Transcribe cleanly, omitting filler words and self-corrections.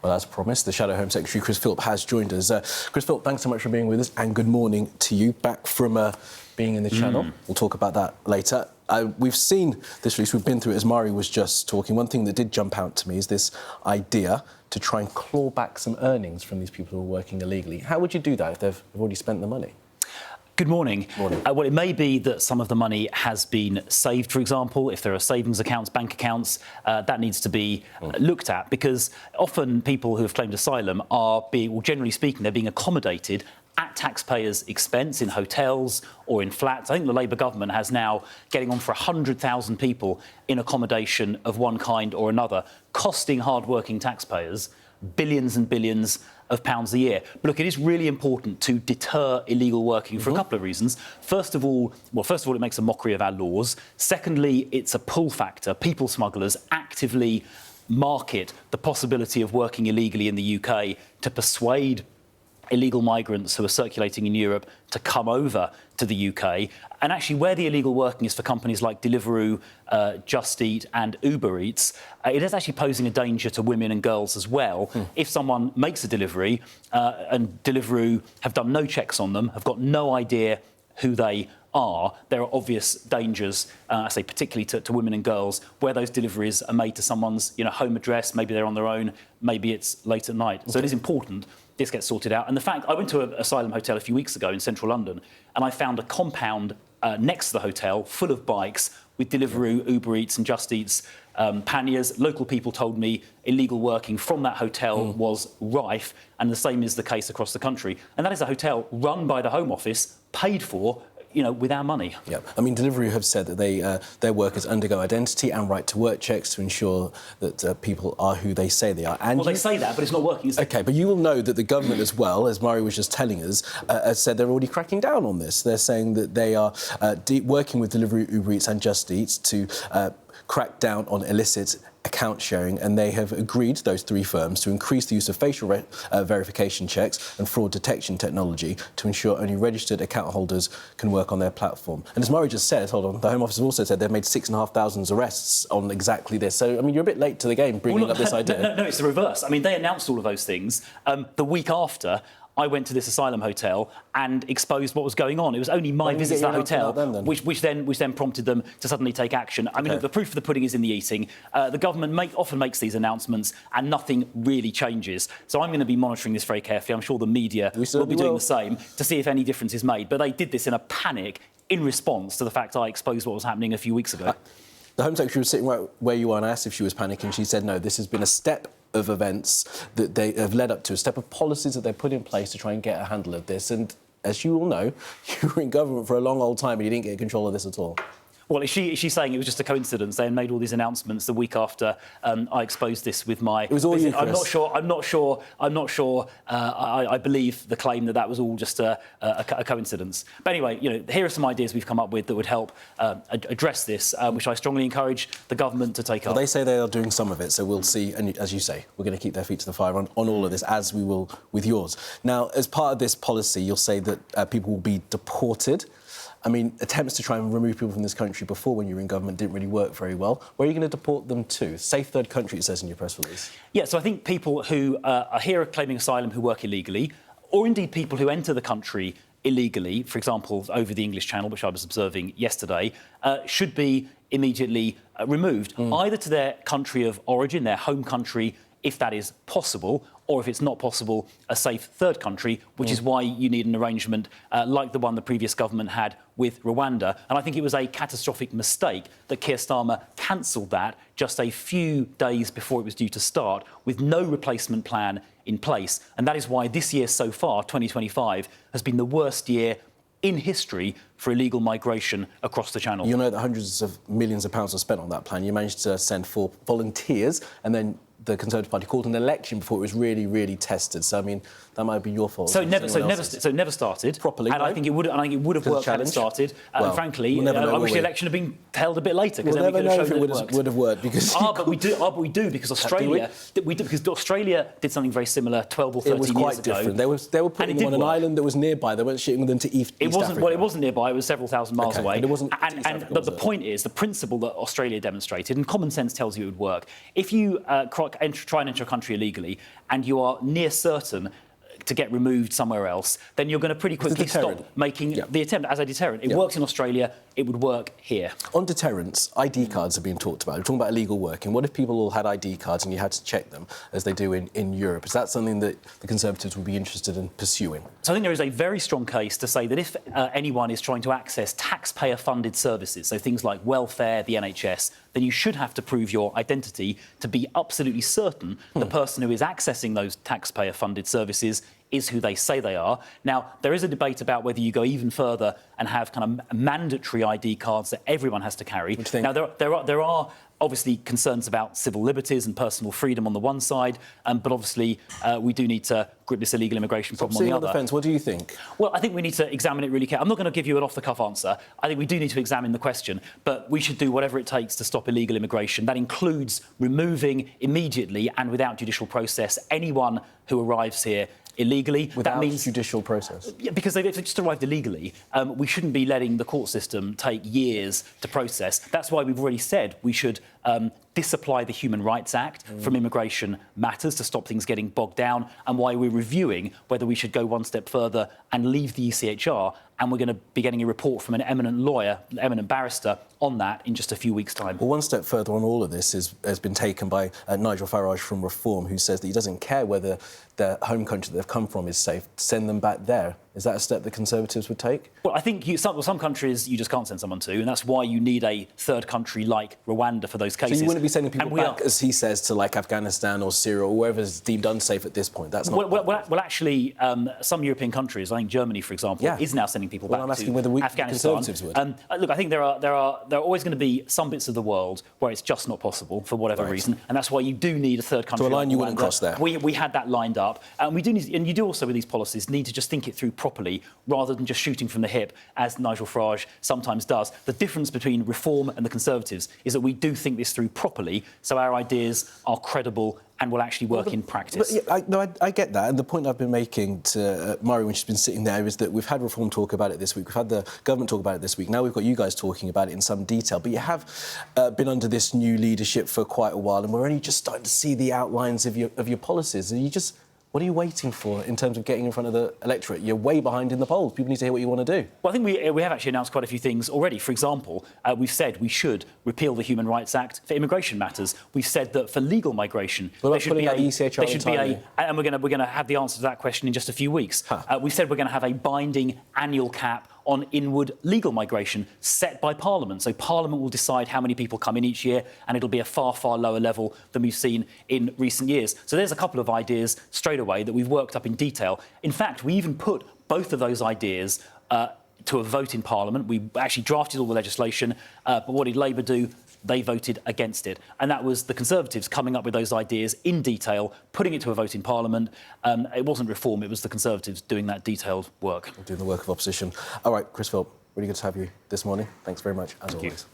Well, as promised, the Shadow Home Secretary, Chris Philp, has joined us. Chris Philp, thanks so much for being with us, and good morning to you, back from being in the Channel. We'll talk about that later. We've seen this release, we've been through it, as Mari was just talking. One thing that did jump out to me is this idea to try and claw back some earnings from these people who are working illegally. How would you do that if they've already spent the money? Good morning. Morning. Well, it may be that some of the money has been saved, for example. If there are savings accounts, bank accounts, that needs to be looked at, because often people who have claimed asylum are being, well, generally speaking, they're being accommodated at taxpayers' expense in hotels or in flats. I think the Labour government has now getting on for 100,000 people in accommodation of one kind or another, costing hard-working taxpayers billions and billions of pounds a year. But look, it is really important to deter illegal working for a couple of reasons. First of all, it makes a mockery of our laws. Secondly, it's a pull factor. People smugglers actively market the possibility of working illegally in the UK to persuade illegal migrants who are circulating in Europe to come over to the UK. And actually, where the illegal working is for companies like Deliveroo, Just Eat and Uber Eats, it is actually posing a danger to women and girls as well. If someone makes a delivery and Deliveroo have done no checks on them, have got no idea who they are, there are obvious dangers, I say particularly to women and girls, where those deliveries are made to someone's home address. Maybe they're on their own, maybe it's late at night. So it is important this gets sorted out. And the fact, I went to an asylum hotel a few weeks ago in central London, and I found a compound next to the hotel full of bikes with Deliveroo, Uber Eats and Just Eats panniers. Local people told me illegal working from that hotel was rife, and the same is the case across the country. And that is a hotel run by the Home Office, paid for, with our money. Yeah, I mean, Deliveroo have said that their workers undergo identity and right-to-work checks to ensure that people are who they say they are. And well, they say that, but it's not working, is it? OK, but you will know that the government as well, as Mari was just telling us, has said they're already cracking down on this. They're saying that they are working with Deliveroo, Uber Eats and Just Eats to crack down on illicit account sharing, and they have agreed, those three firms, to increase the use of facial verification checks and fraud detection technology to ensure only registered account holders can work on their platform. And as Murray just said, hold on, the Home Office have also said they've made 6,500 arrests on exactly this. So, I mean, you're a bit late to the game bringing up this idea. No, it's the reverse. I mean, they announced all of those things the week after I went to this asylum hotel and exposed what was going on. It was only my visit to that hotel which then prompted them to suddenly take action. I mean, look, the proof of the pudding is in the eating. The government often makes these announcements and nothing really changes. So I'm going to be monitoring this very carefully. I'm sure the media will be doing the same to see if any difference is made. But they did this in a panic in response to the fact I exposed what was happening a few weeks ago. The Home Secretary was sitting right where you are and asked if she was panicking. She said, no, this has been a step of events that they have led up to, a step of policies that they put in place to try and get a handle of this. And as you all know, you were in government for a long old time and you didn't get control of this at all. Well, is she saying it was just a coincidence? They had made all these announcements the week after I exposed this with my... It was all you, Chris. I'm not sure. I believe the claim that was all just a coincidence. But anyway, here are some ideas we've come up with that would help address this, which I strongly encourage the government to take up. Well, they say they are doing some of it, so we'll see. And as you say, we're going to keep their feet to the fire on all of this, as we will with yours. Now, as part of this policy, you'll say that people will be deported. I mean, attempts to try and remove people from this country before, when you were in government, didn't really work very well. Where are you going to deport them to? Safe third country, it says in your press release. Yeah, so I think people who are here claiming asylum who work illegally, or indeed people who enter the country illegally, for example, over the English Channel, which I was observing yesterday, should be immediately removed, either to their country of origin, their home country, if that is possible, or if it's not possible, a safe third country, which is why you need an arrangement like the one the previous government had with Rwanda. And I think it was a catastrophic mistake that Keir Starmer cancelled that just a few days before it was due to start, with no replacement plan in place. And that is why this year so far, 2025, has been the worst year in history for illegal migration across the Channel. You know that hundreds of millions of pounds were spent on that plan. You managed to send 4 volunteers, and then the Conservative Party called an election before it was really, really tested. So, I mean, that might be your fault. So it never started properly, and I think it would have worked had it started. And frankly, I wish the election had been held a bit later, because we'll then we never could have know shown if it would have worked. Because but we do because Australia did something very similar 12 or 13 years ago. It was quite different. They were putting them on an island that was nearby. They weren't shipping them to East Africa. Well, it wasn't nearby. It was several thousand miles away. And it wasn't. And the point is, the principle that Australia demonstrated, and common sense tells you it would work. If you try and enter a country illegally and you are near certain to get removed somewhere else, then you're going to pretty quickly stop making the attempt as a deterrent. It works in Australia, it would work here. On deterrence, ID cards are being talked about. We're talking about illegal working. What if people all had ID cards and you had to check them, as they do in Europe? Is that something that the Conservatives would be interested in pursuing? So I think there is a very strong case to say that if anyone is trying to access taxpayer-funded services, so things like welfare, the NHS, then you should have to prove your identity to be absolutely certain the person who is accessing those taxpayer-funded services is who they say they are. Now, there is a debate about whether you go even further and have kind of mandatory ID cards that everyone has to carry. Now, there are obviously concerns about civil liberties and personal freedom on the one side, but obviously we do need to grip this illegal immigration problem on the other. On the fence, what do you think? Well, I think we need to examine it really carefully. I'm not going to give you an off-the-cuff answer. I think we do need to examine the question, but we should do whatever it takes to stop illegal immigration. That includes removing immediately and without judicial process anyone who arrives here illegally. Without judicial process? Yeah, because they've just arrived illegally. We shouldn't be letting the court system take years to process. That's why we've already said we should disapply the Human Rights Act from immigration matters to stop things getting bogged down, and why we're reviewing whether we should go one step further and leave the ECHR, and we're going to be getting a report from an eminent lawyer, an eminent barrister, on that in just a few weeks' time. Well, one step further on all of this has been taken by Nigel Farage from Reform, who says that he doesn't care whether their home country that they've come from is safe. Send them back there. Is that a step the Conservatives would take? Well, I think some countries you just can't send someone to, and that's why you need a third country like Rwanda for those cases. So you wouldn't be sending people back, as he says, to like Afghanistan or Syria or wherever's deemed unsafe at this point? That's not. Well, actually, some European countries, I think Germany, for example, is now sending people back I'm asking to whether Afghanistan. Conservatives would. Look, I think there are always going to be some bits of the world where it's just not possible for whatever reason, and that's why you do need a third country. So a line like you Rwanda. wouldn't cross there. We had that lined up, and we do need, and you do also with these policies need to just think it through properly rather than just shooting from the hip, as Nigel Farage sometimes does. The difference between Reform and the Conservatives is that we do think this through properly, so our ideas are credible and will actually work in practice. But I get that, and the point I've been making to Murray when she's been sitting there is that we've had Reform talk about it this week, we've had the government talk about it this week, now we've got you guys talking about it in some detail, but you have been under this new leadership for quite a while, and we're only just starting to see the outlines of your policies, and what are you waiting for in terms of getting in front of the electorate? You're way behind in the polls. People need to hear what you want to do. Well, I think we have actually announced quite a few things already. For example, we've said we should repeal the Human Rights Act for immigration matters. We've said that for legal migration, there should be and we're going to have the answer to that question in just a few weeks. We've said we're going to have a binding annual cap on inward legal migration set by Parliament. So Parliament will decide how many people come in each year, and it'll be a far, far lower level than we've seen in recent years. So there's a couple of ideas straight away that we've worked up in detail. In fact, we even put both of those ideas to a vote in Parliament. We actually drafted all the legislation, but what did Labour do? They voted against it. And that was the Conservatives coming up with those ideas in detail, putting it to a vote in Parliament. It wasn't Reform, it was the Conservatives doing that detailed work. Doing the work of opposition. All right, Chris Philp, really good to have you this morning. Thanks very much, as always.